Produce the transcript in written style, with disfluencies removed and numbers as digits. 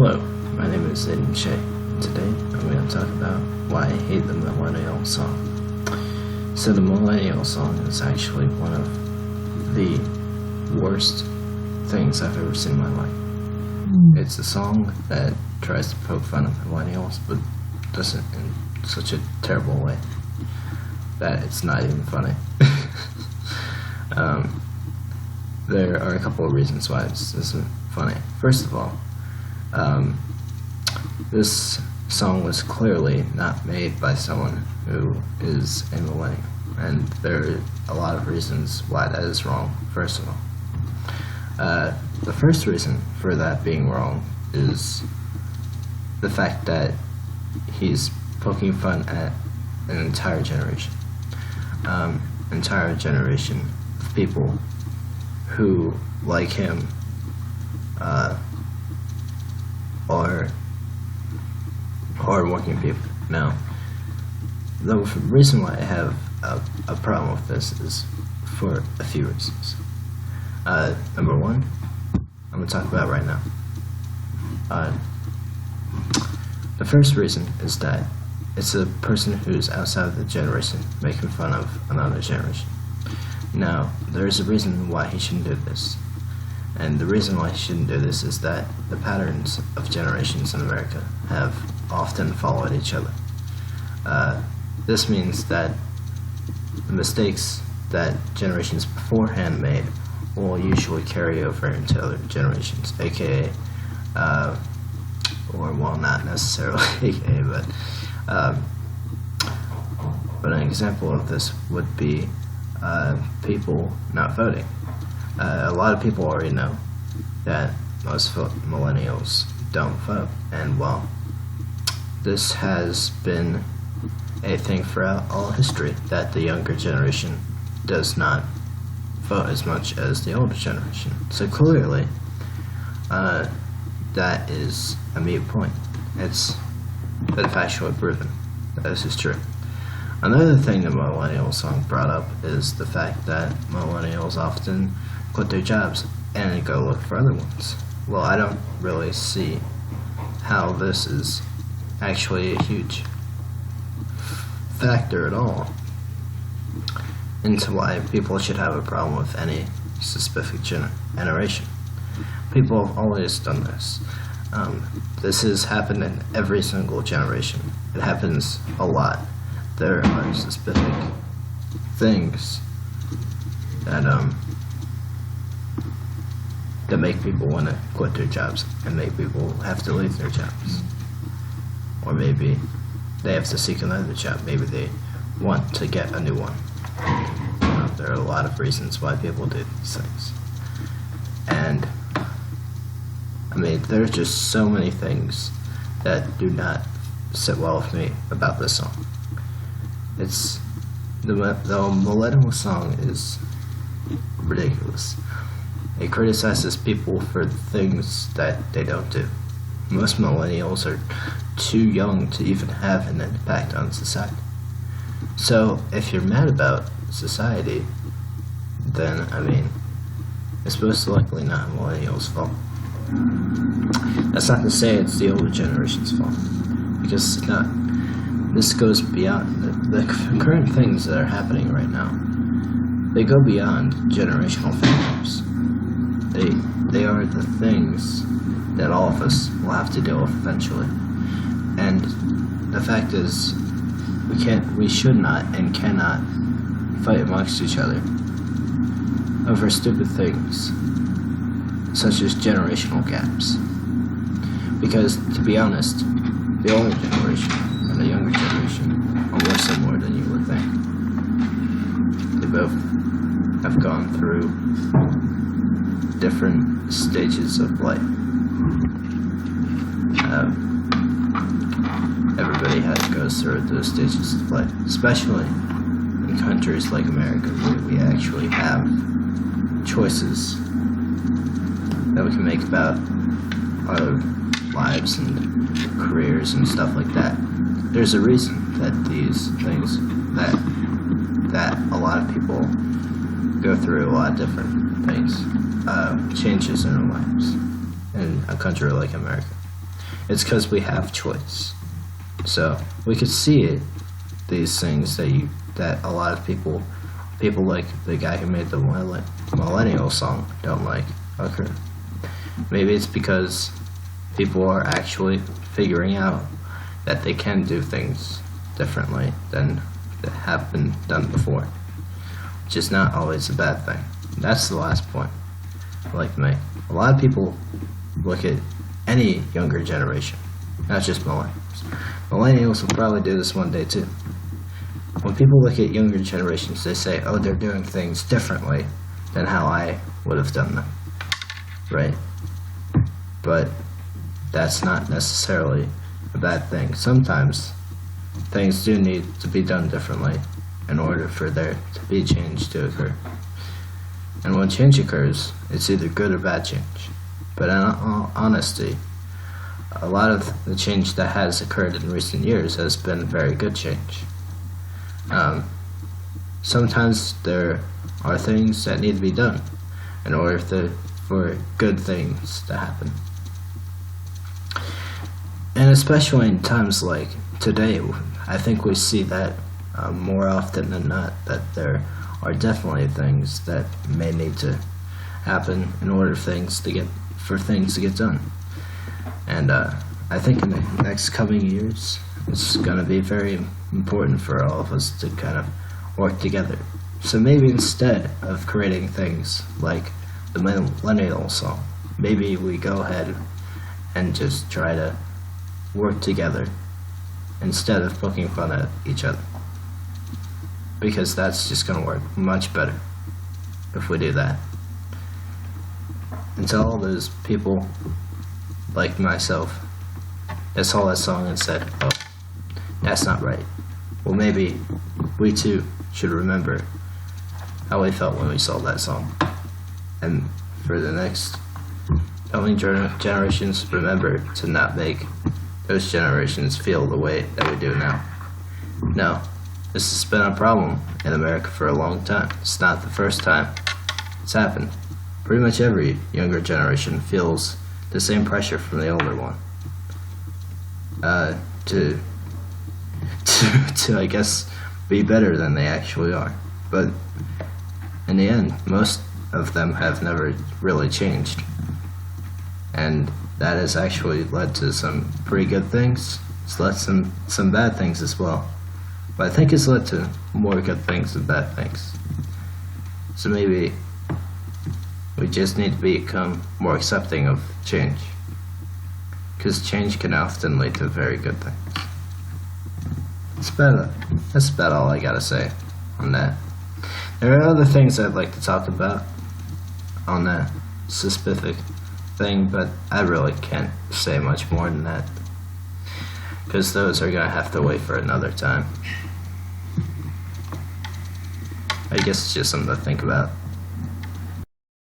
Hello, my name is Aiden Shea. Today I'm going to talk about why I hate the Millennial song. So the Millennial song is actually one of the worst things I've ever seen in my life. It's a song that tries to poke fun of millennials, but does it in such a terrible way that it's not even funny. There are a couple of reasons why this isn't funny. First of all, this song was clearly not made by someone who is a millennial, and there are a lot of reasons why that is wrong. First of all, the first reason for that being wrong is the fact that he's poking fun at an entire generation of people who, like him, are hard-working people. Now, the reason why I have a problem with this is for a few reasons. Number one, I'm going to talk about right now. The first reason is that it's a person who's outside of the generation making fun of another generation. Now, there's a reason why he shouldn't do this. And the reason why he shouldn't do this is that the patterns of generations in America have often followed each other. This means that the mistakes that generations beforehand made will usually carry over into other generations, aka, or well, not necessarily aka, but an example of this would be people not voting. A lot of people already know that most millennials don't vote, and well, this has been a thing throughout all history, that the younger generation does not vote as much as the older generation. So clearly, that is a moot point. It's been factually proven that this is true. Another thing the Millennial song brought up is the fact that millennials often quit their jobs and go look for other ones. Well, I don't really see how this is actually a huge factor at all into why people should have a problem with any specific generation. People have always done this. This has happened in every single generation. It happens a lot. There are specific things that make people want to quit their jobs and make people have to leave their jobs. Or maybe they have to seek another job. Maybe they want to get a new one. There are a lot of reasons why people do these things. And I mean, there's just so many things that do not sit well with me about this song. It's the Millennial song is ridiculous. It criticizes people for things that they don't do. Most millennials are too young to even have an impact on society. So if you're mad about society, then I mean, it's most likely not millennials' fault. That's not to say it's the older generation's fault, because it's not. This goes beyond the current things that are happening right now. They go beyond generational factors. They are the things that all of us will have to deal with eventually. And the fact is, we should not and cannot fight amongst each other over stupid things such as generational gaps. Because, to be honest, the older generation and the younger generation are more similar than you would think. They both have gone through different stages of life. Everybody goes through those stages of life, especially in countries like America, where we actually have choices that we can make about our lives and careers and stuff like that. There's a reason that these things, that a lot of people go through a lot of different things, changes in their lives in a country like America. It's because we have choice. So we could see it, these things that a lot of people like the guy who made the Millennial song don't like occur. Maybe it's because people are actually figuring out that they can do things differently than that have been done before, which is not always a bad thing. That's the last point I'd like to make. A lot of people look at any younger generation, not just millennials. Millennials will probably do this one day too. When people look at younger generations, they say, oh, they're doing things differently than how I would have done them, right? But that's not necessarily a bad thing. Sometimes things do need to be done differently in order for there to be change to occur. And when change occurs, it's either good or bad change. But in all honesty, a lot of the change that has occurred in recent years has been very good change. Sometimes there are things that need to be done in order for good things to happen. And especially in times like today, I think we see that more often than not, that there are definitely things that may need to happen in order for things to get done. And I think in the next coming years, it's going to be very important for all of us to kind of work together. So maybe instead of creating things like the Millennial song, maybe we go ahead and just try to work together instead of poking fun at each other. Because that's just going to work much better if we do that. And to all those people like myself that saw that song and said, oh, that's not right. Well, maybe we too should remember how we felt when we saw that song. And for the next coming generations, remember to not make those generations feel the way that we do now. No, this has been a problem in America for a long time. It's not the first time it's happened. Pretty much every younger generation feels the same pressure from the older one. To I guess be better than they actually are. But in the end, most of them have never really changed. And that has actually led to some pretty good things. It's led to some bad things as well. But I think it's led to more good things than bad things. So maybe we just need to become more accepting of change. Because change can often lead to very good things. That's about all I gotta say on that. There are other things I'd like to talk about on that specific thing, but I really can't say much more than that. Because those are gonna have to wait for another time. I guess it's just something to think about.